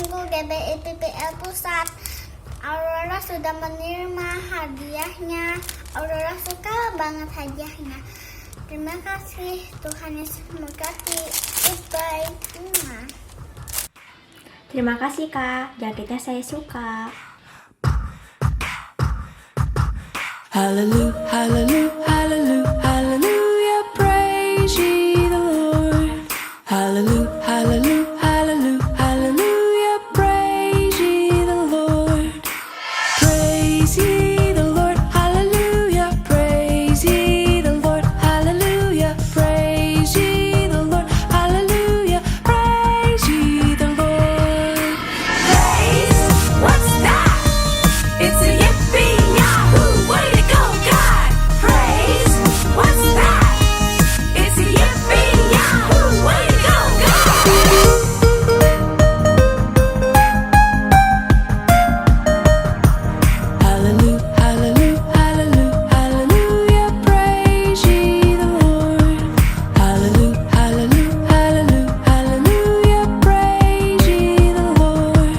Bantengku GBI-PPL Pusat. Aurora sudah menerima hadiahnya. Aurora suka banget hadiahnya. Terima kasih, Tuhan Yesus memberkati. Goodbye. Terima kasih Kak, jaketnya saya suka. Hallelujah, hallelujah, hallelujah, hallelujah, praise ye the Lord. Hallelujah, hallelujah, hallelujah, hallelujah, praise ye the Lord. Praise ye the Lord, hallelujah, praise ye the Lord, hallelujah, praise ye the Lord, hallelujah, praise ye the Lord. Praise, what's that? It's a yippee yahoo, way to go, God! Praise, what's that? It's a yippee yahoo, way to go, God! Hallelujah, hallelujah, hallelujah, hallelujah, praise ye the Lord. Hallelujah, hallelujah, hallelujah, hallelujah, praise ye the Lord.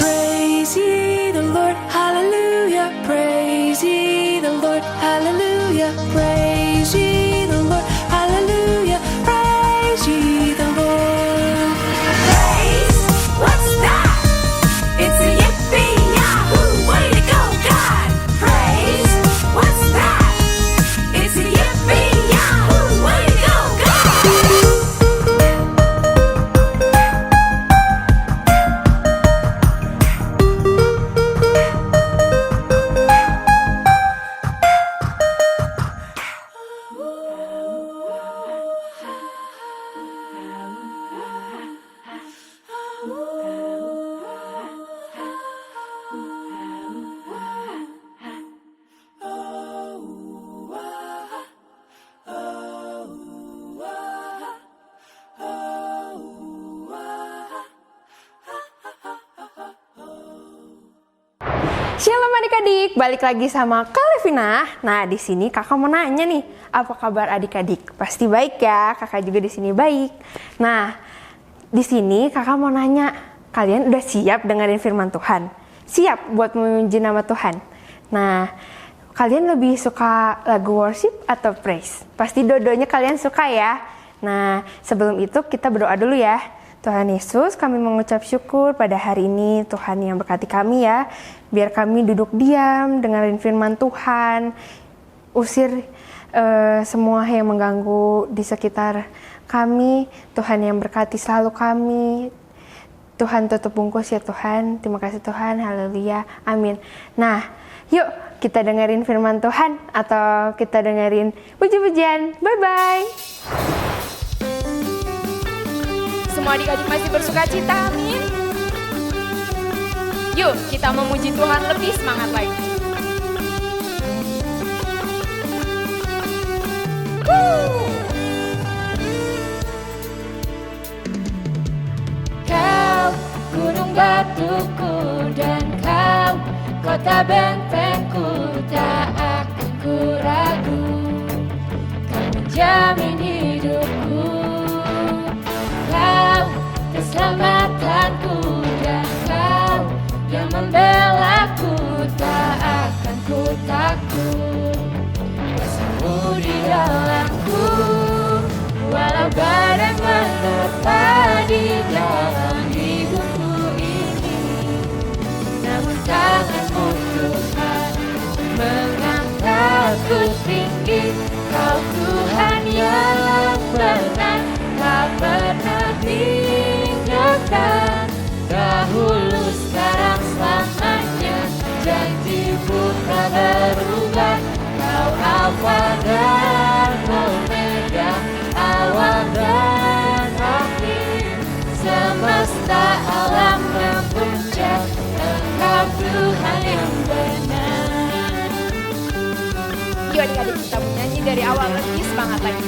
Praise ye the Lord, hallelujah, praise ye the Lord, hallelujah, praise ye the Lord, hallelujah, praise ye the Lord. Praise, what's that? It's a yippee yahoo, way to go, God! Praise, what's that? It's a yippee yahoo, way to go, God! Shalom adik-adik, balik lagi sama Kak Levina. Nah, di sini kakak mau nanya nih, apa kabar adik-adik? Pasti baik ya, kakak juga di sini baik. Nah, di sini kakak mau nanya, kalian udah siap dengerin firman Tuhan? Siap buat memuji nama Tuhan? Nah, kalian lebih suka lagu worship atau praise? Pasti dua-duanya kalian suka ya. Nah, sebelum itu kita berdoa dulu ya. Tuhan Yesus, kami mengucap syukur pada hari ini, Tuhan yang berkati kami ya. Biar kami duduk diam, dengerin firman Tuhan, usir semua yang mengganggu di sekitar kami. Tuhan yang berkati selalu kami. Tuhan tutup bungkus ya Tuhan. Terima kasih Tuhan, haleluya, amin. Nah, yuk kita dengerin firman Tuhan atau kita dengerin puji-pujian. Bye-bye. Semua adik-adik masih bersuka cita, amin. Yuk kita memuji Tuhan lebih semangat lagi. Kau gunung batuku dan kau kota bentengku, tak akan ku ragu. Kau menjamin hidupku, kau keselamatanku, dan kau yang membelaku, tak akan ku takut. Bersemu di dalamku, walau badai menerpa di dalam hidupku ini, namun tanganmu Tuhan mengangkatku tinggi. Kau Tuhan yang benar, tak pernah tinggalkan. Dahulu, sekarang, selamanya, janjimu tak berubah. Kau Alfa dan Omega, awal dan akhir. Semesta alam memuja Engkau Tuhan yang benar. Yuk adik-adik kita menyanyi dari awal lebih semangat lagi.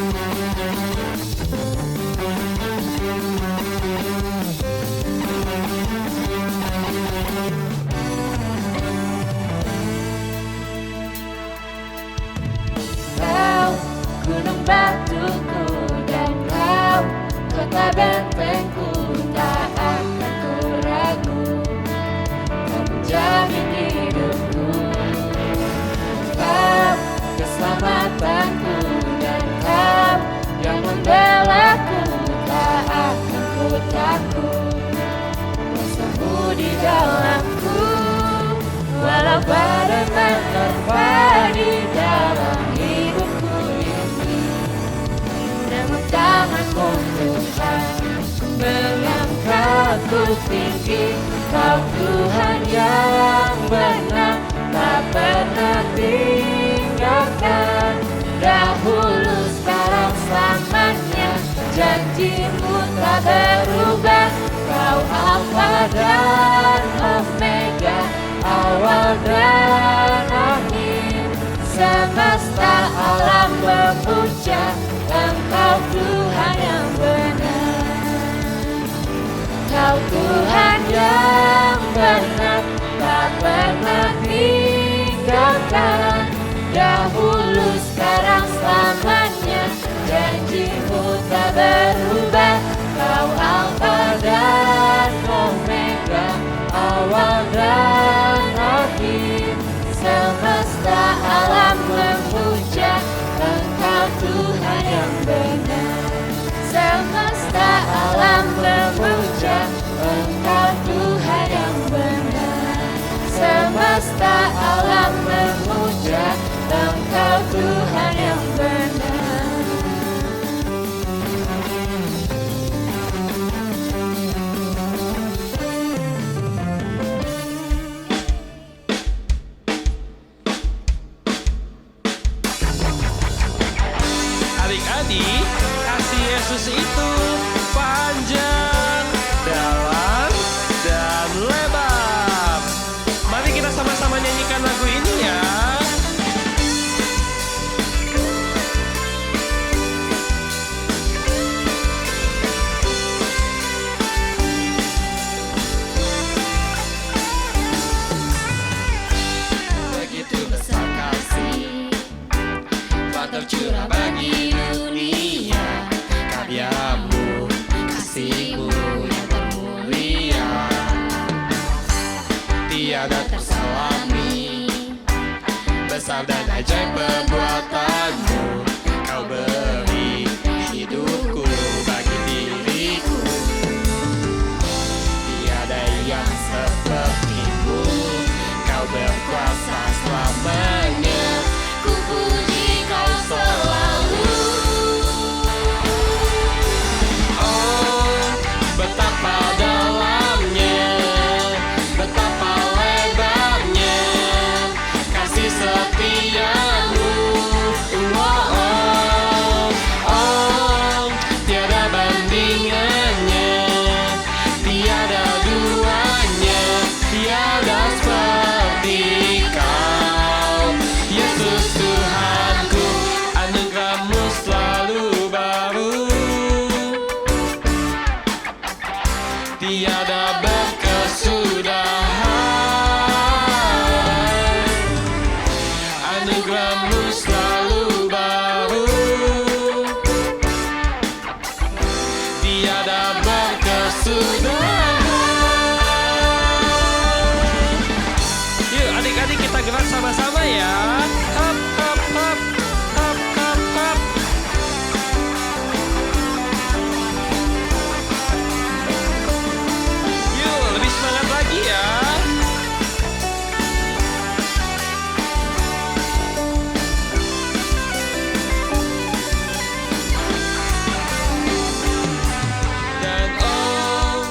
Kau gunung batuku dan kau kota bentengku, tak akan ku ragu. putraku, bersemu di dalamku. Walau badai menerpa di dalam hidupku ini, namun tanganmu Tuhan mengangkatku tinggi. Kau Tuhan yang benar, tak pernah tinggalkan. Dahulu, sekarang, selamanya, janjimu tak berubah. Kau Alfa dan Omega, awal dan akhir. Semesta alam memuja Engkau Tuhan yang benar. Kau Tuhan yang benar, tak pernah tinggalkan. Dahulu, sekarang, selamanya, janjimu tak berubah. Kau Alfa dan Omega, awal dan akhir. Semesta alam memuja Engkau Tuhan yang benar. Semesta alam memuja Engkau Tuhan yang benar. Semesta alam memuja Engkau Tuhan yang benar. Adik-adik, kasih Yesus itu panjang, dalam, dan lebar. Mari kita sama-sama nyanyikan lagu ini ya. Begitu besar kasih Tuhan tercurah bagi dunia. Karyamu, kasihmu yang termulia, tiada tersalami. Besar dan ajaib perbuatanmu, Kau beri hidupku bagi diriku. Tiada yang sepertimu, Kau berkuasa selamanya. Ku puji Kau selalu. Oh, betapa dalamnya, betapa lebarnya kasih setiamu. Oh, oh, oh, tiada bandingannya, tiada duanya, tiada seperti Kau. Yesus Tuhanku, anugerah-Mu selalu baru, tiada berkesudahan. Anugerah-Mu selalu baru, tiada berkesudahan. Yuk adik-adik kita gerak sama-sama ya. Hop, hop, hop, hop, hop, hop. Yuk lebih semangat lagi ya. Dan oh,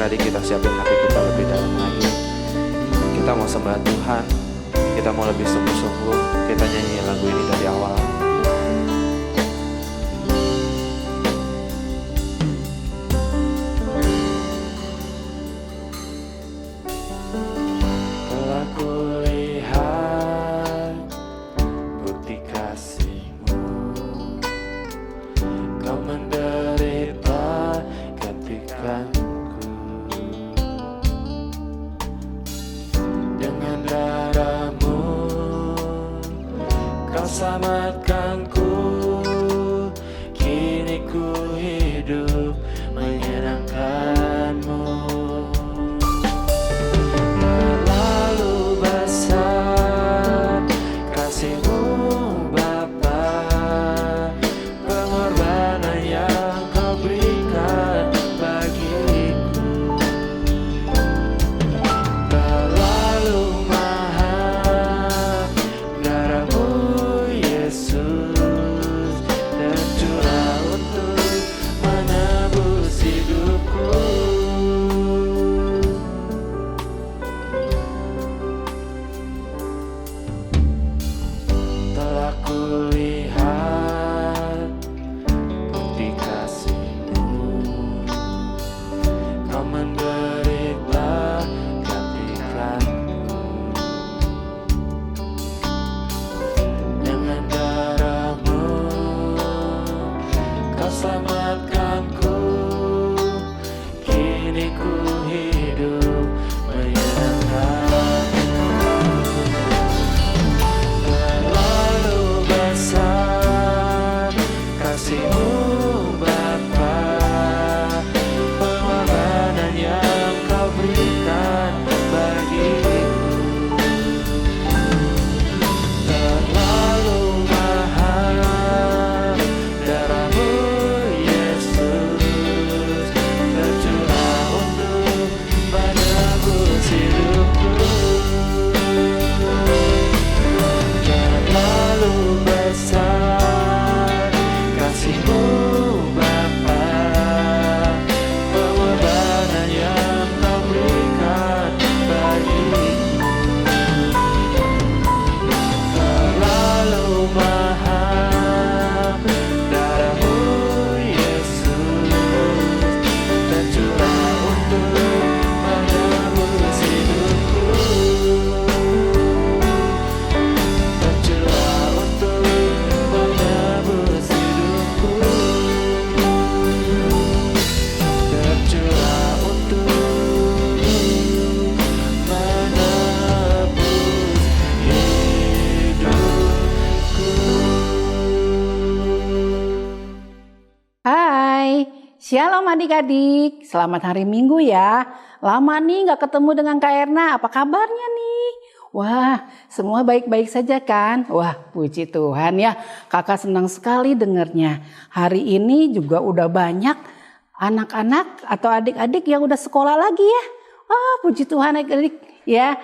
adik-adik kita siapin hati kita lebih dalam lagi. Kita mau sembah Tuhan, kita mau lebih sungguh-sungguh, kita nyanyi lagu ini dari awal. Telah kulihat bukti kasih-Mu, Kau menderita gantikanku. Dengan darah-Mu Kau selamatkanku. Kini ku hidup menyenangkan-Mu. Terlalu besar kasih-Mu Bapa, pengorbanan yang Kau berikan bagiku. Terlalu mahal darah-Mu Yesus, tercurah untuk menebus hidupku. Telah kulihat bukti kasih-Mu, Kau menderita gantikanku. Dengan darah-Mu Kau selamatkanku. Kini ku hidup menyenangkan-Mu. Terlalu besar kasih-Mu Bapa, pengorbanan yang Kau berikan bagiku. Terlalu mahal darah-Mu Yesus, tercurah untuk menebus hidupku. Terlalu besar kasih-Mu Bapa, pengorbanan yang Kau berikan bagiku. Terlalu mahal darah-Mu Yesus, tercurah untuk menebus hidupku. Tercurah untuk menebus hidupku. Tercurah untuk menebus hidupku. Hai, shalom adik-adik. Selamat hari Minggu ya. Lama nih gak ketemu dengan Kak Erna. Apa kabarnya nih? Wah, semua baik-baik saja kan? Wah, puji Tuhan ya. Kakak senang sekali dengernya. Hari ini juga udah banyak anak-anak atau adik-adik yang udah sekolah lagi ya. Ah, puji Tuhan adik-adik ya.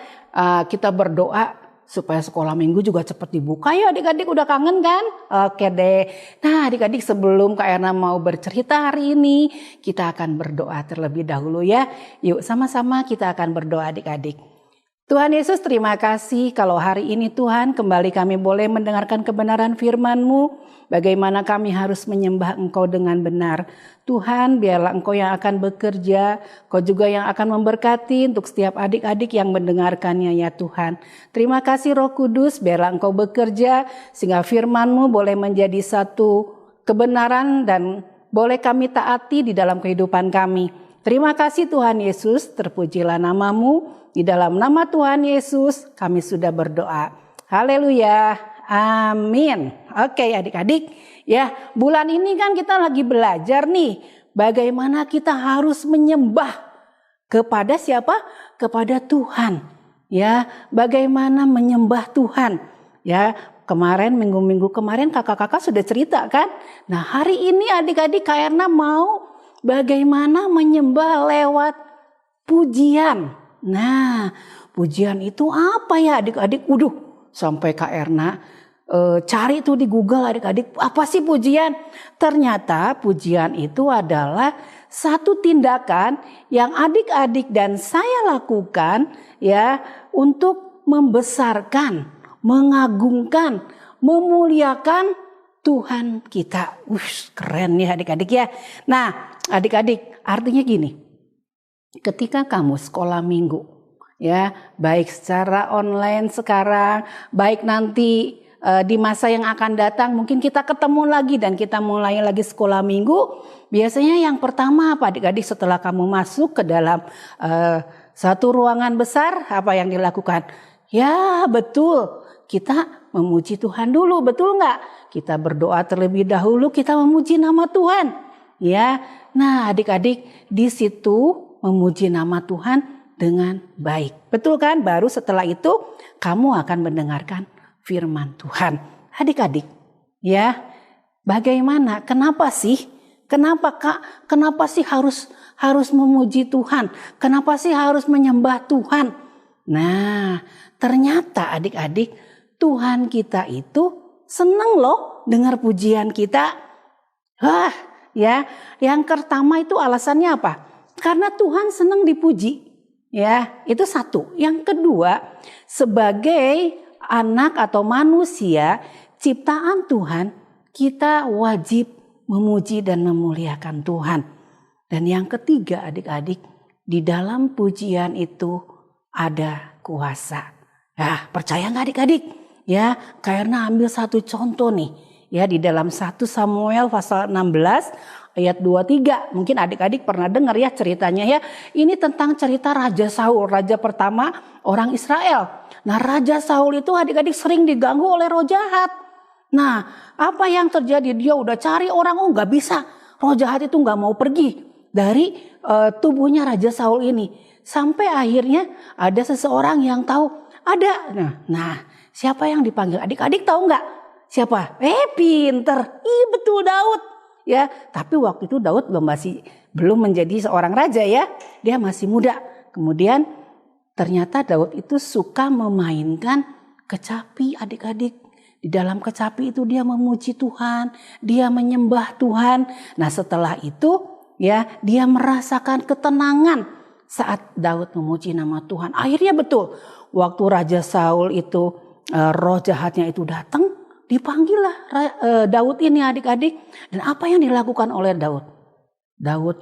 Kita berdoa supaya sekolah minggu juga cepat dibuka ya adik-adik, udah kangen kan? Oke deh. Nah adik-adik, sebelum Kak Erna mau bercerita hari ini, kita akan berdoa terlebih dahulu ya. Yuk sama-sama kita akan berdoa adik-adik. Tuhan Yesus, terima kasih kalau hari ini Tuhan kembali kami boleh mendengarkan kebenaran firman-Mu. Bagaimana kami harus menyembah Engkau dengan benar. Tuhan, biarlah Engkau yang akan bekerja, Kau juga yang akan memberkati untuk setiap adik-adik yang mendengarkannya ya Tuhan. Terima kasih Roh Kudus, biarlah Engkau bekerja sehingga firman-Mu boleh menjadi satu kebenaran dan boleh kami taati di dalam kehidupan kami. Terima kasih Tuhan Yesus, terpujilah nama-Mu. Di dalam nama Tuhan Yesus kami sudah berdoa. Haleluya. Amin. Oke adik-adik, ya bulan ini kan kita lagi belajar nih bagaimana kita harus menyembah kepada siapa? Kepada Tuhan. Ya, bagaimana menyembah Tuhan. Ya, kemarin minggu-minggu kemarin kakak-kakak sudah cerita kan? Nah, hari ini adik-adik Kak Erna mau bagaimana menyembah lewat pujian. Nah, pujian itu apa ya adik-adik? Sampai Kak Erna cari tuh di Google adik-adik, apa sih pujian? Ternyata pujian itu adalah satu tindakan yang adik-adik dan saya lakukan ya untuk membesarkan, mengagungkan, memuliakan Tuhan kita. Keren ya adik-adik ya. Nah, adik-adik, artinya gini. Ketika kamu sekolah minggu ya, baik secara online sekarang, baik nanti di masa yang akan datang mungkin kita ketemu lagi dan kita mulai lagi sekolah minggu. Biasanya yang pertama apa adik-adik setelah kamu masuk ke dalam satu ruangan besar, apa yang dilakukan? Ya betul, kita memuji Tuhan dulu, betul nggak? Kita berdoa terlebih dahulu, kita memuji nama Tuhan. Ya, nah adik-adik di situ memuji nama Tuhan dengan baik. Betul kan? Baru setelah itu kamu akan mendengarkan firman Tuhan. Adik-adik, ya, bagaimana? Kenapa sih? Kenapa Kak? Kenapa sih harus memuji Tuhan? Kenapa sih harus menyembah Tuhan? Nah, ternyata adik-adik, Tuhan kita itu senang loh dengar pujian kita. Ya, yang pertama itu alasannya apa? Karena Tuhan senang dipuji. Ya, itu satu. Yang kedua, sebagai anak atau manusia ciptaan Tuhan, kita wajib memuji dan memuliakan Tuhan. Dan yang ketiga adik-adik, di dalam pujian itu ada kuasa. Ya, percaya nggak adik-adik? Ya, karena ambil satu contoh nih. Ya, di dalam 1 Samuel pasal 16 ayat 23. Mungkin adik-adik pernah dengar ya ceritanya ya. Ini tentang cerita Raja Saul, raja pertama orang Israel. Nah, Raja Saul itu adik-adik sering diganggu oleh roh jahat. Nah, apa yang terjadi? Dia udah cari orang, nggak bisa. Roh jahat itu nggak mau pergi dari tubuhnya Raja Saul ini. Sampai akhirnya ada seseorang yang tahu ada. Nah, siapa yang dipanggil? Adik-adik tahu nggak? Siapa? Pinter. Betul, Daud. Ya, tapi waktu itu Daud belum menjadi seorang raja ya. Dia masih muda. Kemudian ternyata Daud itu suka memainkan kecapi adik-adik. Di dalam kecapi itu dia memuji Tuhan, dia menyembah Tuhan. Nah, setelah itu ya dia merasakan ketenangan saat Daud memuji nama Tuhan. Akhirnya betul, waktu Raja Saul itu roh jahatnya itu datang, dipanggillah Daud ini adik-adik. Dan apa yang dilakukan oleh Daud? Daud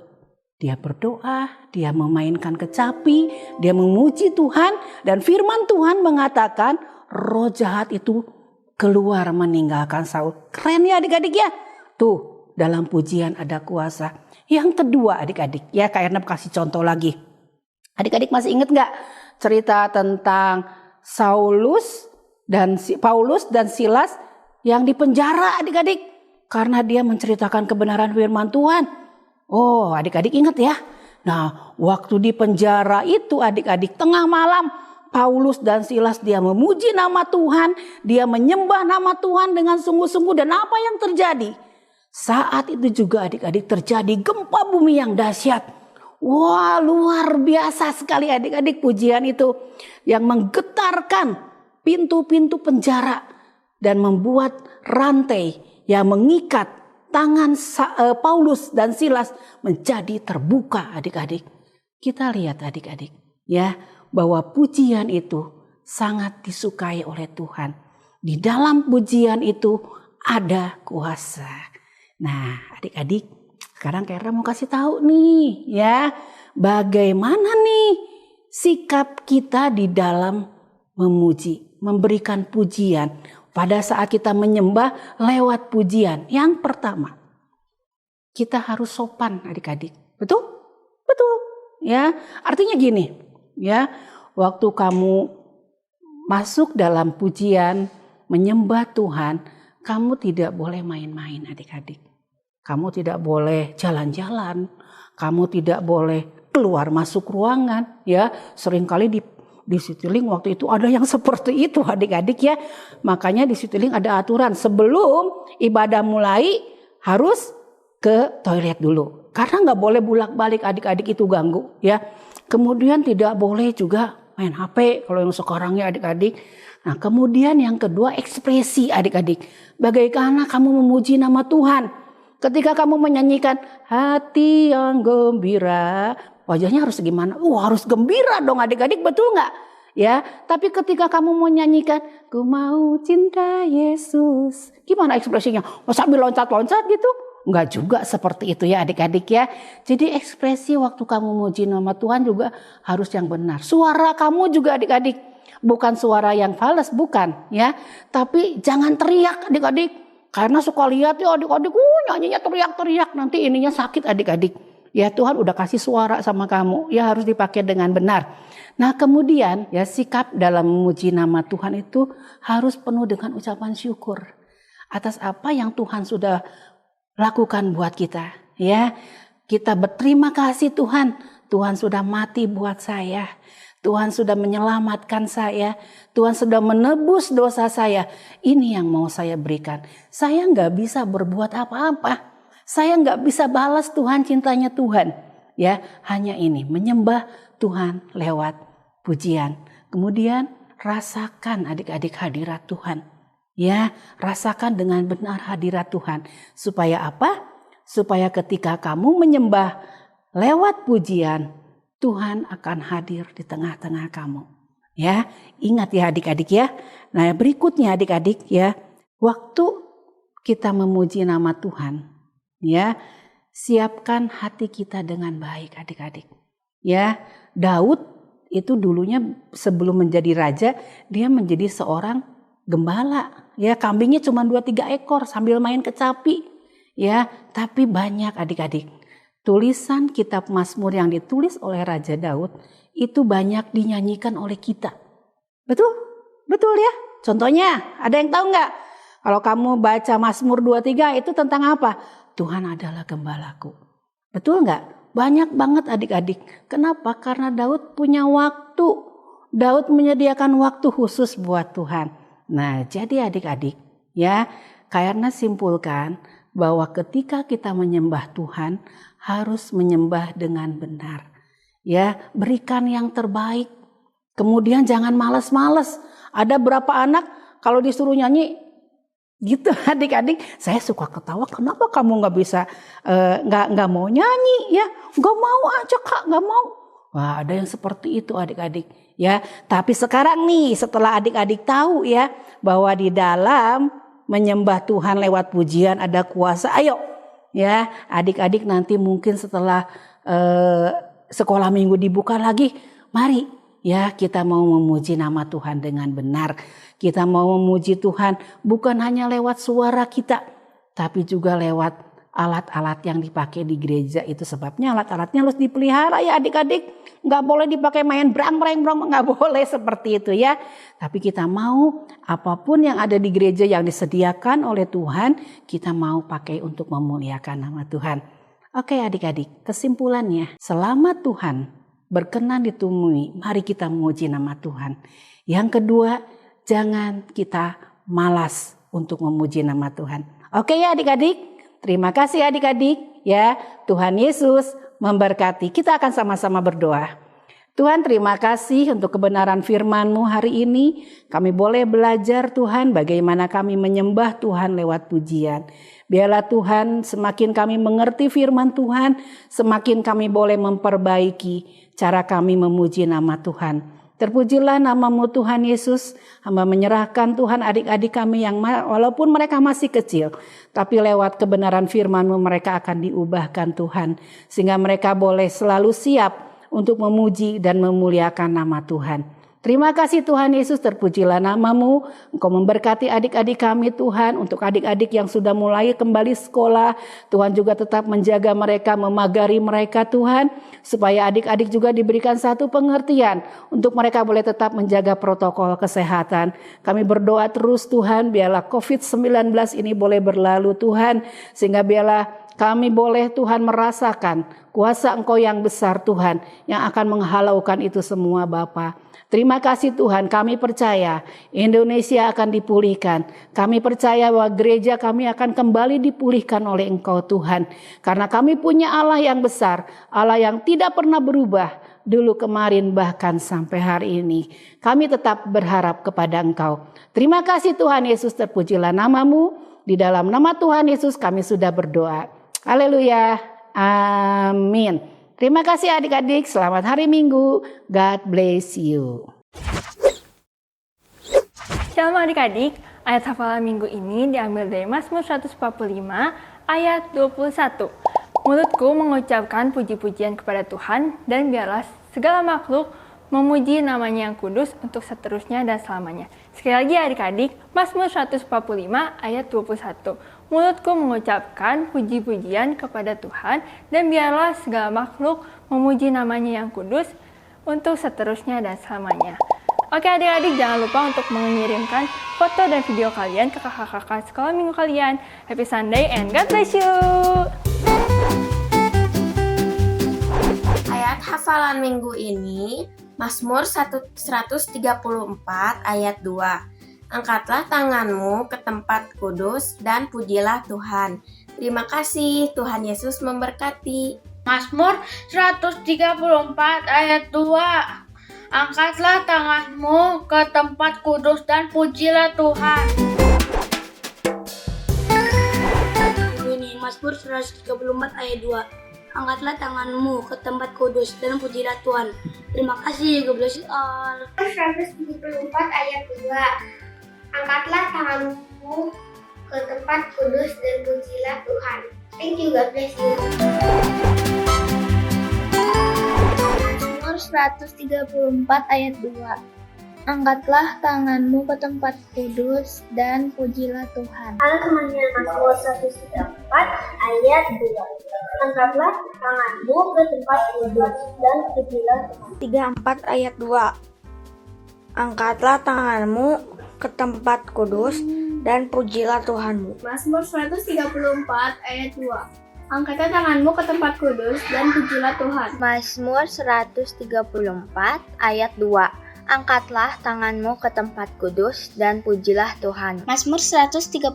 dia berdoa, dia memainkan kecapi, dia memuji Tuhan. Dan firman Tuhan mengatakan roh jahat itu keluar meninggalkan Saul. Keren ya adik-adik ya. Tuh dalam pujian ada kuasa. Yang kedua adik-adik ya, Kak Erna kasih contoh lagi. Adik-adik masih ingat gak cerita tentang Paulus dan Silas yang dipenjara adik-adik karena dia menceritakan kebenaran firman Tuhan. Oh, adik-adik ingat ya. Nah, waktu di penjara itu adik-adik tengah malam Paulus dan Silas dia memuji nama Tuhan, dia menyembah nama Tuhan dengan sungguh-sungguh. Dan apa yang terjadi? Saat itu juga adik-adik terjadi gempa bumi yang dahsyat. Wah, luar biasa sekali adik-adik pujian itu yang menggetarkan pintu-pintu penjara dan membuat rantai yang mengikat tangan Paulus dan Silas menjadi terbuka adik-adik. Kita lihat adik-adik ya, bahwa pujian itu sangat disukai oleh Tuhan. Di dalam pujian itu ada kuasa. Nah, adik-adik, sekarang Kera mau kasih tahu nih ya, bagaimana nih sikap kita di dalam memuji, memberikan pujian pada saat kita menyembah lewat pujian. Yang pertama, kita harus sopan adik-adik. Betul? Betul. Ya, artinya gini, ya, waktu kamu masuk dalam pujian, menyembah Tuhan, kamu tidak boleh main-main adik-adik. Kamu tidak boleh jalan-jalan, kamu tidak boleh keluar masuk ruangan, ya. Seringkali di Citylink waktu itu ada yang seperti itu adik-adik ya. Makanya di Citylink ada aturan sebelum ibadah mulai harus ke toilet dulu. Karena nggak boleh bolak-balik adik-adik itu ganggu ya. Kemudian tidak boleh juga main HP kalau yang sekarang ya adik-adik. Nah kemudian yang kedua ekspresi adik-adik. Bagaimana kamu memuji nama Tuhan? Ketika kamu menyanyikan hati yang gembira, wajahnya harus gimana? Harus gembira dong adik-adik, betul nggak? Ya, tapi ketika kamu mau nyanyikan, ku mau cinta Yesus, gimana ekspresinya? Sambil loncat-loncat gitu? Enggak juga seperti itu ya adik-adik ya. Jadi ekspresi waktu kamu muji nama Tuhan juga harus yang benar. Suara kamu juga adik-adik, bukan suara yang fals, bukan ya. Tapi jangan teriak adik-adik. Karena suka lihat ya adik-adik, nyanyinya teriak-teriak, nanti ininya sakit adik-adik. Ya Tuhan udah kasih suara sama kamu, ya harus dipakai dengan benar. Nah kemudian ya sikap dalam memuji nama Tuhan itu harus penuh dengan ucapan syukur. Atas apa yang Tuhan sudah lakukan buat kita. Ya, kita berterima kasih Tuhan. Tuhan sudah mati buat saya. Tuhan sudah menyelamatkan saya. Tuhan sudah menebus dosa saya. Ini yang mau saya berikan. Saya nggak bisa berbuat apa-apa. Saya nggak bisa balas Tuhan cintanya Tuhan. Ya, hanya ini menyembah Tuhan lewat pujian. Kemudian rasakan adik-adik hadirat Tuhan. Ya, rasakan dengan benar hadirat Tuhan. Supaya apa? Supaya ketika kamu menyembah lewat pujian, Tuhan akan hadir di tengah-tengah kamu. Ya, ingat ya adik-adik ya. Nah, berikutnya adik-adik ya, waktu kita memuji nama Tuhan, ya, siapkan hati kita dengan baik adik-adik. Ya, Daud itu dulunya sebelum menjadi raja, dia menjadi seorang gembala. Ya, kambingnya cuma 2-3 ekor sambil main kecapi. Ya, tapi banyak adik-adik. Tulisan kitab Mazmur yang ditulis oleh Raja Daud itu banyak dinyanyikan oleh kita. Betul? Betul ya? Contohnya, ada yang tahu nggak? Kalau kamu baca Mazmur 23 itu tentang apa? Tuhan adalah gembalaku. Betul nggak? Banyak banget adik-adik. Kenapa? Karena Daud punya waktu. Daud menyediakan waktu khusus buat Tuhan. Nah, jadi adik-adik ya, karena simpulkan bahwa ketika kita menyembah Tuhan harus menyembah dengan benar. Ya, berikan yang terbaik. Kemudian jangan malas-malas. Ada berapa anak kalau disuruh nyanyi gitu adik-adik, saya suka ketawa. Kenapa kamu nggak bisa nggak mau nyanyi ya? Nggak mau aja kak, nggak mau. Wah, ada yang seperti itu adik-adik ya. Tapi sekarang nih setelah adik-adik tahu ya bahwa di dalam menyembah Tuhan lewat pujian ada kuasa. Ayo ya adik-adik nanti mungkin setelah sekolah minggu dibuka lagi, mari ya kita mau memuji nama Tuhan dengan benar. Kita mau memuji Tuhan bukan hanya lewat suara kita, tapi juga lewat alat-alat yang dipakai di gereja. Itu sebabnya alat-alatnya harus dipelihara ya adik-adik. Nggak boleh dipakai main brang-brang, nggak boleh seperti itu ya. Tapi kita mau apapun yang ada di gereja yang disediakan oleh Tuhan, kita mau pakai untuk memuliakan nama Tuhan. Oke adik-adik, kesimpulannya, selama Tuhan berkenan ditemui, mari kita memuji nama Tuhan. Yang kedua, jangan kita malas untuk memuji nama Tuhan. Oke ya adik-adik, terima kasih adik-adik ya. Tuhan Yesus memberkati. Kita akan sama-sama berdoa. Tuhan, terima kasih untuk kebenaran firman-Mu hari ini. Kami boleh belajar Tuhan bagaimana kami menyembah Tuhan lewat pujian. Biarlah Tuhan semakin kami mengerti firman Tuhan, semakin kami boleh memperbaiki cara kami memuji nama Tuhan. Terpujilah nama-Mu Tuhan Yesus. Hamba menyerahkan Tuhan adik-adik kami yang walaupun mereka masih kecil, tapi lewat kebenaran firman-Mu mereka akan diubahkan Tuhan. Sehingga mereka boleh selalu siap untuk memuji dan memuliakan nama Tuhan. Terima kasih Tuhan Yesus, terpujilah nama-Mu. Engkau memberkati adik-adik kami Tuhan, untuk adik-adik yang sudah mulai kembali sekolah. Tuhan juga tetap menjaga mereka, memagari mereka Tuhan. Supaya adik-adik juga diberikan satu pengertian untuk mereka boleh tetap menjaga protokol kesehatan. Kami berdoa terus Tuhan, biarlah COVID-19 ini boleh berlalu Tuhan. Sehingga biarlah kami boleh Tuhan merasakan kuasa Engkau yang besar Tuhan, yang akan menghalaukan itu semua Bapa. Terima kasih Tuhan, kami percaya Indonesia akan dipulihkan. Kami percaya bahwa gereja kami akan kembali dipulihkan oleh Engkau Tuhan. Karena kami punya Allah yang besar, Allah yang tidak pernah berubah. dulu kemarin bahkan sampai hari ini. Kami tetap berharap kepada Engkau. Terima kasih Tuhan Yesus, terpujilah namamu. Di dalam nama Tuhan Yesus kami sudah berdoa. Haleluya. Amin. Terima kasih adik-adik. Selamat hari Minggu. God bless you. Shalom adik-adik, ayat hafalan minggu ini diambil dari Mazmur 145 ayat 21. Mulutku mengucapkan puji-pujian kepada Tuhan, dan biarlah segala makhluk memuji namanya yang kudus untuk seterusnya dan selamanya. Sekali lagi adik-adik, Mazmur 145 ayat 21. Mulutku mengucapkan puji-pujian kepada Tuhan, dan biarlah segala makhluk memuji namanya yang kudus untuk seterusnya dan selamanya. Oke adik-adik, jangan lupa untuk mengirimkan foto dan video kalian ke kakak-kakak sekolah minggu kalian. Happy Sunday and God bless you! Ayat hafalan minggu ini, Mazmur 134 ayat 2. Angkatlah tanganmu ke tempat kudus dan pujilah Tuhan. Terima kasih, Tuhan Yesus memberkati. Mazmur 134 ayat 2. Angkatlah tanganmu ke tempat kudus dan pujilah Tuhan. Ini Mazmur 134 ayat 2. Angkatlah tanganmu ke tempat kudus dan pujilah Tuhan. Terima kasih, God bless you all. 134 ayat 2. Angkatlah tanganmu ke tempat kudus dan pujilah Tuhan. Thank you, God bless you. Mazmur 134 ayat 2. Angkatlah tanganmu ke tempat kudus dan pujilah Tuhan. Halo teman-teman, Mazmur 134 ayat 2. Angkatlah tanganmu ke tempat kudus dan pujilah Tuhan. 34 ayat 2. Angkatlah tanganmu ke tempat kudus dan pujilah Tuhanmu. Mazmur 134 ayat 2. Angkatlah tanganmu ke tempat kudus dan pujilah Tuhan. Mazmur 134 ayat 2. Angkatlah tanganmu ke tempat kudus dan pujilah Tuhan. Mazmur 134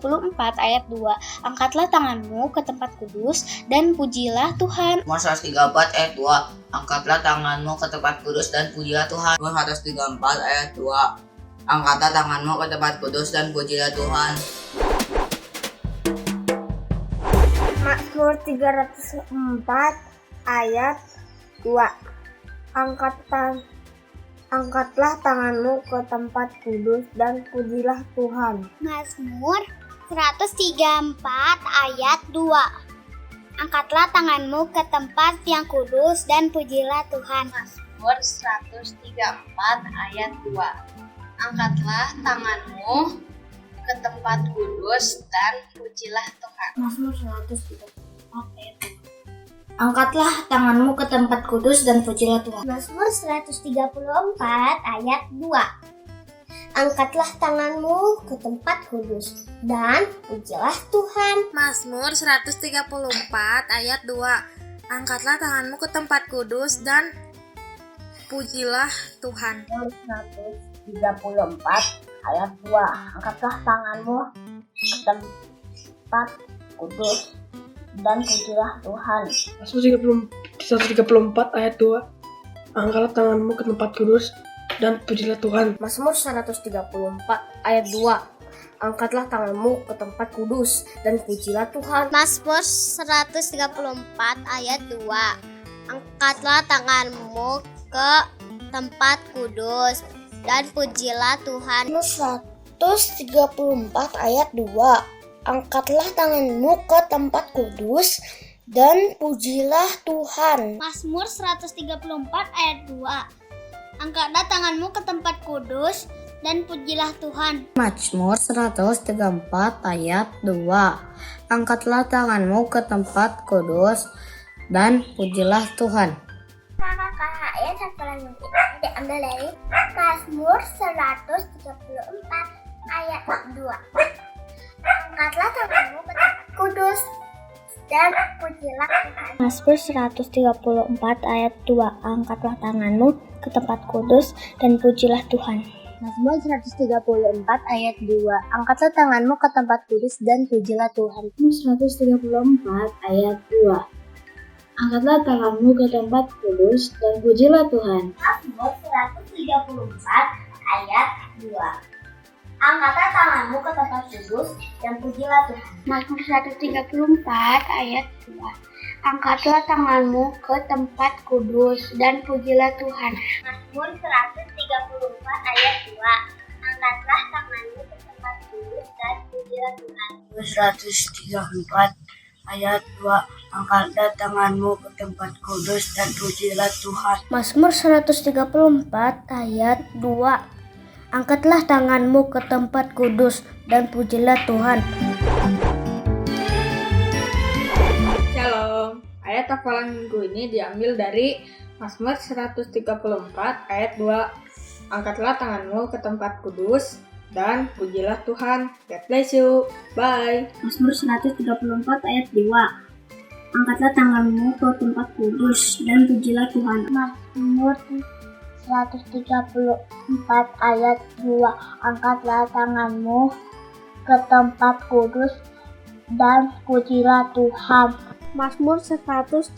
ayat 2. Angkatlah tanganmu ke tempat kudus dan pujilah Tuhan. Mazmur 134 ayat 2. Angkatlah tanganmu ke tempat kudus dan pujilah Tuhan. Mazmur 134 ayat 2. Angkatlah tanganmu ke tempat kudus dan pujilah Tuhan. Mazmur 304 ayat 2. Angkatlah tanganmu ke tempat kudus dan pujilah Tuhan. Mazmur 134 ayat 2. Angkatlah tanganmu ke tempat yang kudus dan pujilah Tuhan. Mazmur 134 ayat 2. Angkatlah tanganmu ke tempat kudus dan pujilah Tuhan. Mazmur 134 ayat 2. Angkatlah tanganmu ke tempat kudus dan pujilah Tuhan. Mazmur 134 ayat 2. Angkatlah tanganmu ke tempat kudus dan pujilah Tuhan. Mazmur 134 ayat 2. Angkatlah tanganmu ke tempat kudus dan pujilah Tuhan. Mazmur 134 ayat 2. Angkatlah tanganmu ke tempat kudus dan pujilah Tuhan. Mazmur 134 ayat 2. Angkatlah tanganmu ke tempat kudus dan pujilah Tuhan. Mazmur 134 ayat 2. Angkatlah tanganmu ke tempat kudus dan pujilah Tuhan. Mazmur 134 ayat 2. Angkatlah tanganmu ke tempat kudus dan pujilah Tuhan. Mazmur 134 ayat 2. Angkatlah tanganmu ke tempat kudus dan pujilah Tuhan. Mazmur 134 ayat 2. Angkatlah tanganmu ke tempat kudus dan pujilah Tuhan. Mazmur 134 ayat 2. Angkatlah tanganmu ke tempat kudus dan pujilah Tuhan. Kakak ayat hafalan minggu ini diambil dari Mazmur 134 ayat 2. Angkatlah tanganmu ke tempat kudus dan pujilah Tuhan. Mazmur 134 ayat 2. Angkatlah tanganmu ke tempat kudus dan pujilah Tuhan. Mazmur 134 ayat 2. Angkatlah tanganmu ke tempat kudus dan pujilah Tuhan. Mazmur 134 ayat 2. Angkatlah tanganmu ke tempat kudus dan pujilah Tuhan. Mazmur 134 ayat 2. Angkatlah tanganmu ke tempat kudus dan pujilah Tuhan. Mazmur 134 ayat 2. Angkatlah tanganmu ke tempat kudus dan pujilah Tuhan. Mazmur 134 ayat 2. Angkatlah tanganmu ke tempat kudus dan pujilah Tuhan. Mazmur 134 ayat 2. Angkatlah tanganmu ke tempat kudus dan pujilah Tuhan. Mazmur 134 ayat 2. Angkatlah tanganmu ke tempat kudus dan pujilah Tuhan. Shalom. Ayat hafalan minggu ini diambil dari Mazmur 134 ayat 2. Angkatlah tanganmu ke tempat kudus dan pujilah Tuhan. God bless you. Bye. Mazmur 134 ayat 2. Angkatlah tanganmu ke tempat kudus dan pujilah Tuhan. Mazmur 134 ayat 2. Angkatlah tanganmu ke tempat kudus dan pujilah Tuhan. Mazmur 134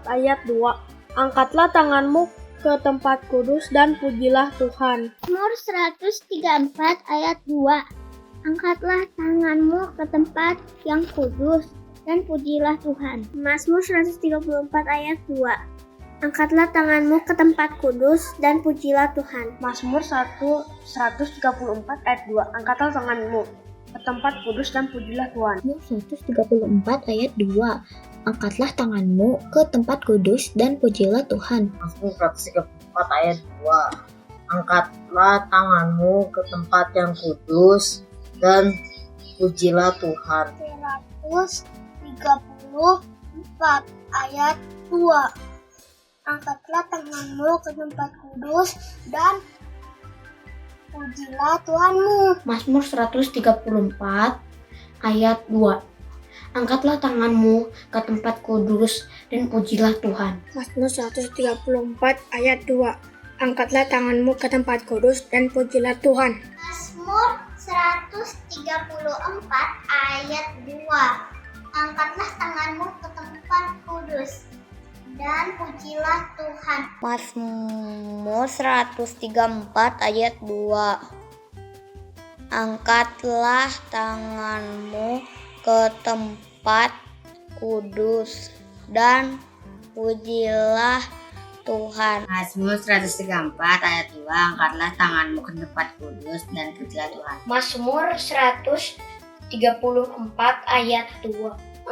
ayat 2. Angkatlah tanganmu ke tempat kudus dan pujilah Tuhan. Mazmur 134 ayat 2. Angkatlah tanganmu ke tempat yang kudus dan pujilah Tuhan. Mazmur 134 ayat 2. Angkatlah tanganmu ke tempat kudus dan pujilah Tuhan. Mazmur 134 ayat 2. Angkatlah tanganmu ke tempat kudus dan pujilah Tuhan. Mazmur 134 ayat 2. Angkatlah tanganmu ke tempat kudus dan pujilah Tuhan. Mazmur 134 ayat 2. Angkatlah tanganmu ke tempat yang kudus dan pujilah Tuhan. 134 ayat 2. Angkatlah tanganmu ke tempat kudus dan pujilah Tuhanmu. Mazmur 134 ayat 2. Angkatlah tanganmu ke tempat kudus dan pujilah Tuhan. Mazmur 134 ayat 2. Angkatlah tanganmu ke tempat kudus dan pujilah Tuhan. Mazmur 134 ayat 2. Angkatlah tanganmu ke tempat kudus dan pujilah Tuhan. Mazmur 134 ayat 2. Angkatlah tanganmu ke tempat kudus dan pujilah Tuhan. Mazmur 134 ayat 2. Angkatlah tanganmu ke tempat kudus dan pujilah Tuhan. Mazmur 134 ayat 2.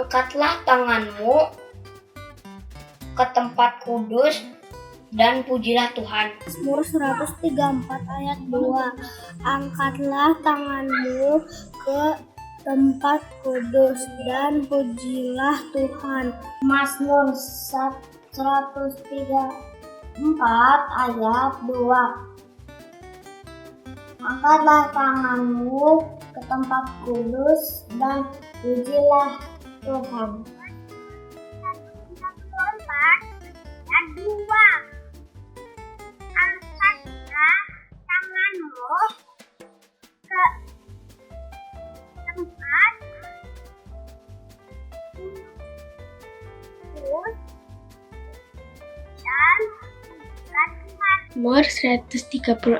Angkatlah tanganmu ke tempat kudus dan pujilah Tuhan. Mazmur 134 ayat 2. Angkatlah tanganmu ke tempat kudus dan pujilah Tuhan. Mazmur 134 ayat 2. Angkatlah tanganmu ke tempat kudus dan pujilah Tuhan. Ayat 2. Angkatlah tanganmu ke tempat kudus dan pujilah Tuhan. Mazmur 134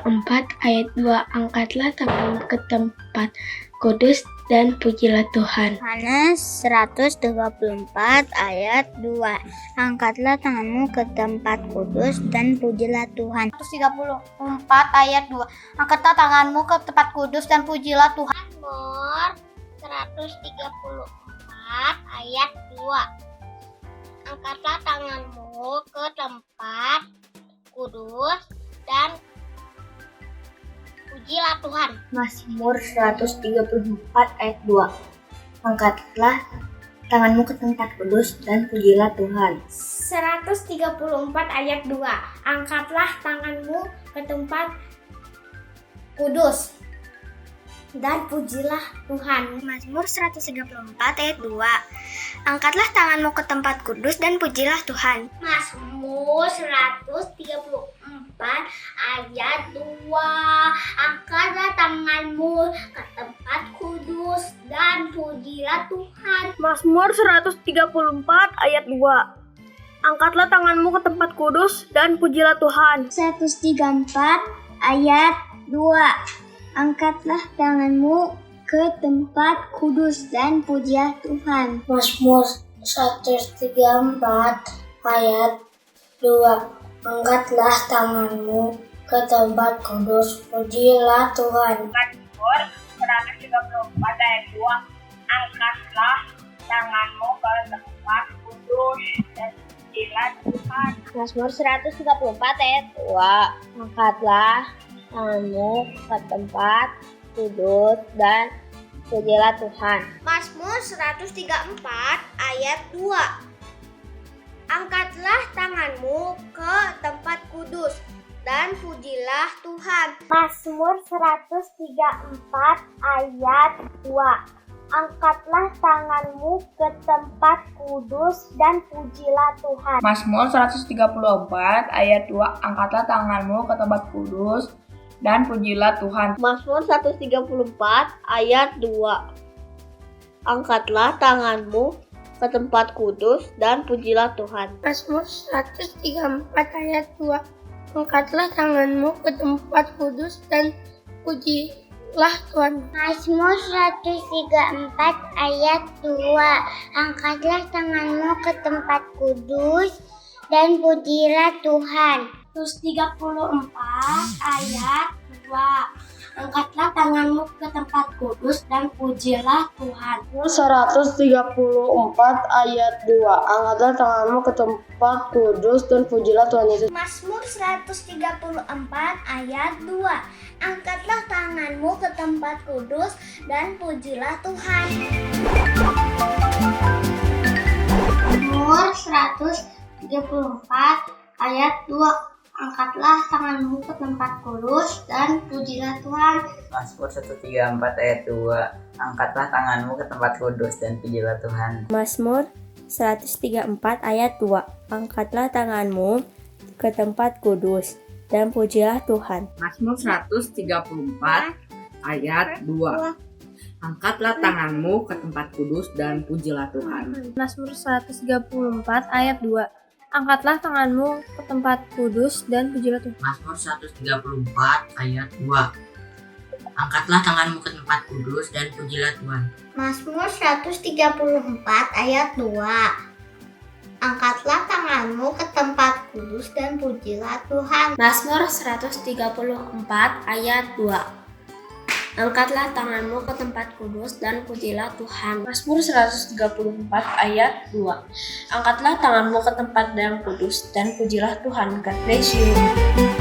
ayat 2. Angkatlah tanganmu ke tempat kudus dan pujilah Tuhan. Yohanes 134 ayat 2. Angkatlah tanganmu ke tempat kudus dan pujilah Tuhan. 134 ayat 2. Angkatlah tanganmu ke tempat kudus dan pujilah Tuhan. Mazmur 134 ayat 2. Angkatlah tanganmu ke tempat kudus dan pujilah Tuhan. Mazmur 134 ayat 2. Angkatlah tanganmu ke tempat kudus dan pujilah Tuhan. 134 ayat 2. Angkatlah tanganmu ke tempat kudus dan pujilah Tuhan. Mazmur 134 ayat 2. Angkatlah tanganmu ke tempat kudus dan pujilah Tuhan. Mazmur 134 ayat 2. Angkatlah tanganmu ke tempat kudus dan pujilah Tuhan. Mazmur 134 ayat 2. Angkatlah tanganmu ke tempat kudus dan pujilah Tuhan. 134 ayat 2. Angkatlah tanganmu ke tempat kudus dan pujilah Tuhan. Mazmur 134 ayat 2. Angkatlah tanganmu ke tempat kudus, pujilah Tuhan. Mazmur 134 ayat 2. Angkatlah tanganmu ke tempat kudus dan pujilah Tuhan. Mazmur 134 ayat 2. Angkatlah tanganmu ke tempat kudus dan pujilah Tuhan. Mazmur 134 ayat 2. Angkatlah tanganmu ke tempat kudus dan pujilah Tuhan. Mazmur 134 ayat 2. Angkatlah tanganmu ke tempat kudus dan pujilah Tuhan. Mazmur 134 ayat 2. Angkatlah tanganmu ke tempat kudus dan pujilah Tuhan. Mazmur 134 ayat 2. Angkatlah tanganmu ke tempat kudus dan pujilah Tuhan. Mazmur 134 ayat 2. Angkatlah tanganmu ke tempat kudus dan pujilah Tuhan. Mazmur 134 ayat 2. Angkatlah tanganmu ke tempat kudus dan pujilah Tuhan. 134 ayat 2. Angkatlah tanganmu ke tempat kudus dan pujilah Tuhan. 134 ayat 2. Angkatlah tanganmu ke tempat kudus dan pujilah Tuhan Yesus. Mazmur 134 ayat 2. Angkatlah tanganmu ke tempat kudus dan pujilah Tuhan. Mazmur 134 ayat 2. Angkatlah tanganmu ke tempat kudus dan pujilah Tuhan. Mazmur 134 ayat 2. Angkatlah tanganmu ke tempat kudus dan pujilah Tuhan. Mazmur 134 ayat 2. Angkatlah tanganmu ke tempat kudus dan pujilah Tuhan. Mazmur 134 ayat 2. Angkatlah tanganmu ke tempat kudus dan pujilah Tuhan. Mazmur 134 ayat 2. Angkatlah tanganmu ke tempat kudus dan pujilah Tuhan. Mazmur 134 ayat 2. Angkatlah tanganmu ke tempat kudus dan pujilah Tuhan. Mazmur 134 ayat 2. Angkatlah tanganmu ke tempat kudus dan pujilah Tuhan. Mazmur 134 ayat 2. Angkatlah tanganmu ke tempat kudus dan pujilah Tuhan. Mazmur 134 ayat 2. Angkatlah tanganmu ke tempat yang kudus dan pujilah Tuhan. God bless you.